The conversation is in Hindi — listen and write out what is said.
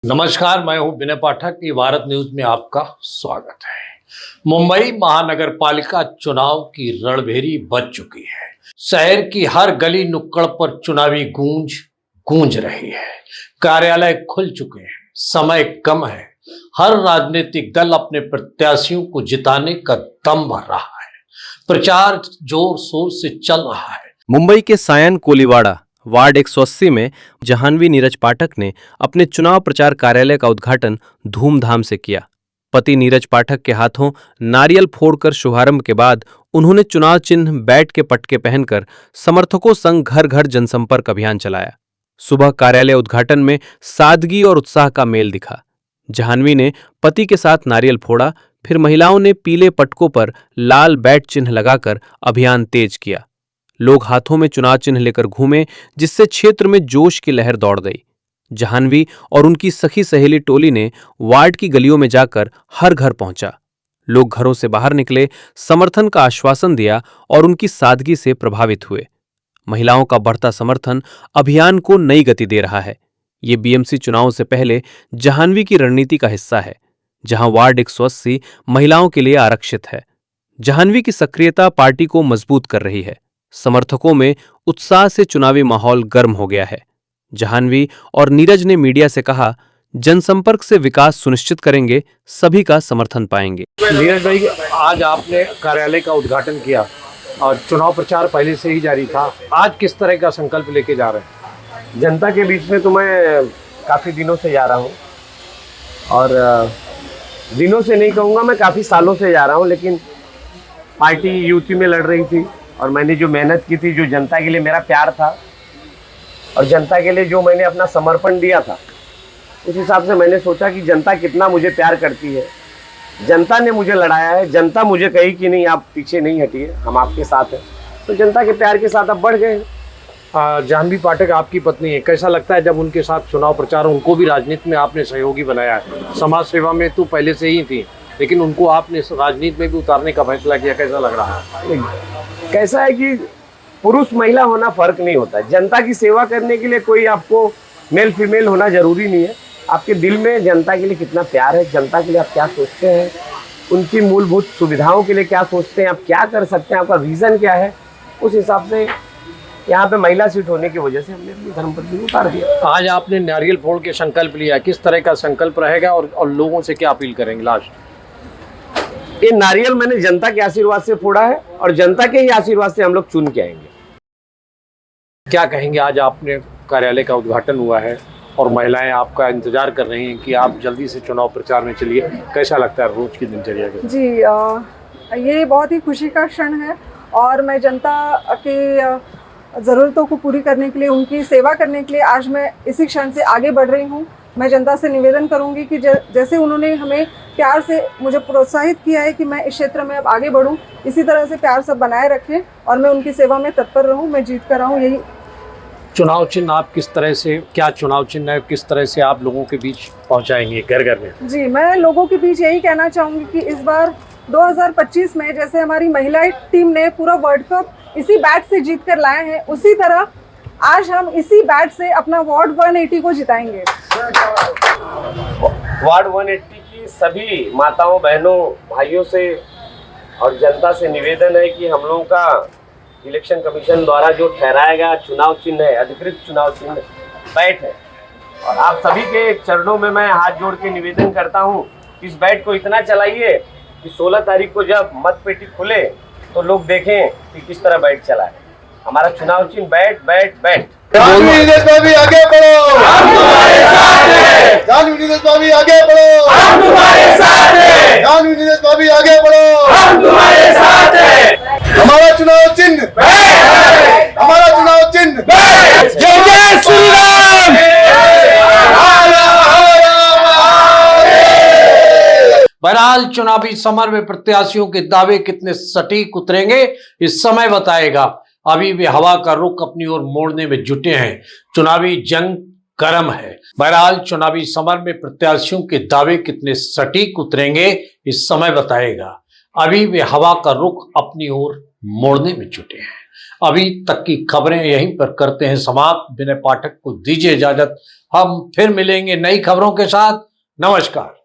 नमस्कार, मैं हूं विनय पाठक। ये भारत न्यूज में आपका स्वागत है। मुंबई महानगर पालिका चुनाव की रणभेरी बज चुकी है। शहर की हर गली नुक्कड़ पर चुनावी गूंज रही है। कार्यालय खुल चुके हैं, समय कम है। हर राजनीतिक दल अपने प्रत्याशियों को जिताने का दम भर रहा है। प्रचार जोर शोर से चल रहा है। मुंबई के सायन कोलीवाड़ा वार्ड 180 में जाह्नवी नीरज पाठक ने अपने चुनाव प्रचार कार्यालय का उद्घाटन धूमधाम से किया। पति नीरज पाठक के हाथों नारियल फोड़कर शुभारंभ के बाद उन्होंने चुनाव चिन्ह बैट के पटके पहनकर समर्थकों संग घर घर जनसंपर्क अभियान चलाया। सुबह कार्यालय उद्घाटन में सादगी और उत्साह का मेल दिखा। जाह्नवी ने पति के साथ नारियल फोड़ा, फिर महिलाओं ने पीले पटकों पर लाल बैट चिन्ह लगाकर अभियान तेज किया। लोग हाथों में चुनाव चिन्ह लेकर घूमे, जिससे क्षेत्र में जोश की लहर दौड़ गई। जाह्नवी और उनकी सखी सहेली टोली ने वार्ड की गलियों में जाकर हर घर पहुंचा। लोग घरों से बाहर निकले, समर्थन का आश्वासन दिया और उनकी सादगी से प्रभावित हुए। महिलाओं का बढ़ता समर्थन अभियान को नई गति दे रहा है। ये बीएमसी चुनाव से पहले जाह्नवी की रणनीति का हिस्सा है, जहां वार्ड 180 महिलाओं के लिए आरक्षित है। जाह्नवी की सक्रियता पार्टी को मजबूत कर रही है। समर्थकों में उत्साह से चुनावी माहौल गर्म हो गया है। जाह्नवी और नीरज ने मीडिया से कहा, जनसंपर्क से विकास सुनिश्चित करेंगे, सभी का समर्थन पाएंगे। नीरज भाई, आज आपने कार्यालय का उद्घाटन किया और चुनाव प्रचार पहले से ही जारी था। आज किस तरह का संकल्प लेके जा रहे हैं? जनता के बीच में तो मैं काफ़ी दिनों से जा रहा हूँ, और दिनों से नहीं कहूँगा, मैं काफ़ी सालों से जा रहा हूँ। लेकिन पार्टी यूपी में लड़ रही थी और मैंने जो मेहनत की थी, जो जनता के लिए मेरा प्यार था और जनता के लिए जो मैंने अपना समर्पण दिया था, उस हिसाब से मैंने सोचा कि जनता कितना मुझे प्यार करती है। जनता ने मुझे लड़ाया है, जनता मुझे कही कि नहीं, आप पीछे नहीं हटिए, हम आपके साथ हैं। तो जनता के प्यार के साथ अब बढ़ गए। जाह्नवी पाठक आपकी पत्नी है, कैसा लगता है जब उनके साथ चुनाव प्रचार, उनको भी राजनीति में आपने सहयोगी बनाया है? समाज सेवा में तो पहले से ही थी, लेकिन उनको आपने राजनीति में भी उतारने का फैसला किया, कैसा लग रहा है? कैसा है कि पुरुष महिला होना फर्क नहीं होता। जनता की सेवा करने के लिए कोई आपको मेल फीमेल होना जरूरी नहीं है। आपके दिल में जनता के लिए कितना प्यार है, जनता के लिए आप क्या सोचते हैं, उनकी मूलभूत सुविधाओं के लिए क्या सोचते हैं, आप क्या कर सकते हैं, आपका विजन क्या है, उस हिसाब से यहाँ पे महिला सीट होने की वजह से हमने अपनी धर्मपत्नी को उतार दिया। आज आपने नारियल फोड़ के संकल्प लिया, किस तरह का संकल्प रहेगा और लोगों से क्या अपील करेंगे? लास्ट, ये नारियल मैंने जनता के आशीर्वाद से फोड़ा है और जनता के ही आशीर्वाद से हम लोग चुन के आएंगे। क्या कहेंगे? आज आपने कार्यालय का उद्घाटन हुआ है और महिलाएं आपका इंतजार कर रही हैं कि आप जल्दी से चुनाव प्रचार में चलिए, कैसा लगता है रोज की दिनचर्या के? जी, ये बहुत ही खुशी का क्षण है और मैं जनता की ज़रूरतों को पूरी करने के लिए, उनकी सेवा करने के लिए आज मैं इसी क्षण से आगे बढ़ रही हूँ। मैं जनता से निवेदन करूंगी कि जैसे उन्होंने हमें प्यार से मुझे प्रोत्साहित किया है कि मैं इस क्षेत्र में अब आगे बढ़ूं, इसी तरह से प्यार सब बनाए रखें और मैं उनकी सेवा में तत्पर रहूं, मैं जीत कर आऊं। यही चुनाव चिन्ह आप किस तरह से, क्या चुनाव चिन्ह है, किस तरह से आप लोगों के बीच पहुंचाएंगे घर घर में? जी, मैं लोगों के बीच यही कहना चाहूँगी कि इस बार 2025 में जैसे हमारी महिला टीम ने पूरा वर्ल्ड कप इसी बैट से जीत कर लाए हैं, उसी तरह आज हम इसी बैट से अपना वार्ड 180 को जिताएंगे। वार्ड 180 की सभी माताओं, बहनों, भाइयों से और जनता से निवेदन है कि हम लोगों का इलेक्शन कमीशन द्वारा जो ठहराया गया चुनाव चिन्ह है, अधिकृत चुनाव चिन्ह बैट है, और आप सभी के चरणों में मैं हाथ जोड़ के निवेदन करता हूं, इस बैट को इतना चलाइए कि 16 तारीख को जब मत पेटी खुले तो लोग देखें कि किस तरह बैट चला है। हमारा चुनाव चिन्ह bat bat bat. Jahnavi Neeraj भाभी आगे बढ़ो, हम तुम्हारे साथ हैं। जाह्नवी नीरज भाभी आगे बढ़ो, हम तुम्हारे साथ हैं। जाह्नवी नीरज भाभी आगे बढ़ो, हम तुम्हारे साथ हैं। हमारा चुनाव चिन्ह बैट, हमारा चुनाव चिन्ह बैट। जय जय श्री राम। बहरहाल चुनावी समर में प्रत्याशियों के दावे कितने सटीक उतरेंगे, इस समय बताएगा। अभी भी हवा का रुख अपनी ओर मोड़ने में जुटे हैं, चुनावी जंग गर्म है। बहरहाल चुनावी समर में प्रत्याशियों के दावे कितने सटीक उतरेंगे, इस समय बताएगा। अभी वे हवा का रुख अपनी ओर मोड़ने में जुटे हैं। अभी तक की खबरें यहीं पर करते हैं समाप्त। विनय पाठक को दीजिए इजाजत। हम फिर मिलेंगे नई खबरों के साथ। नमस्कार।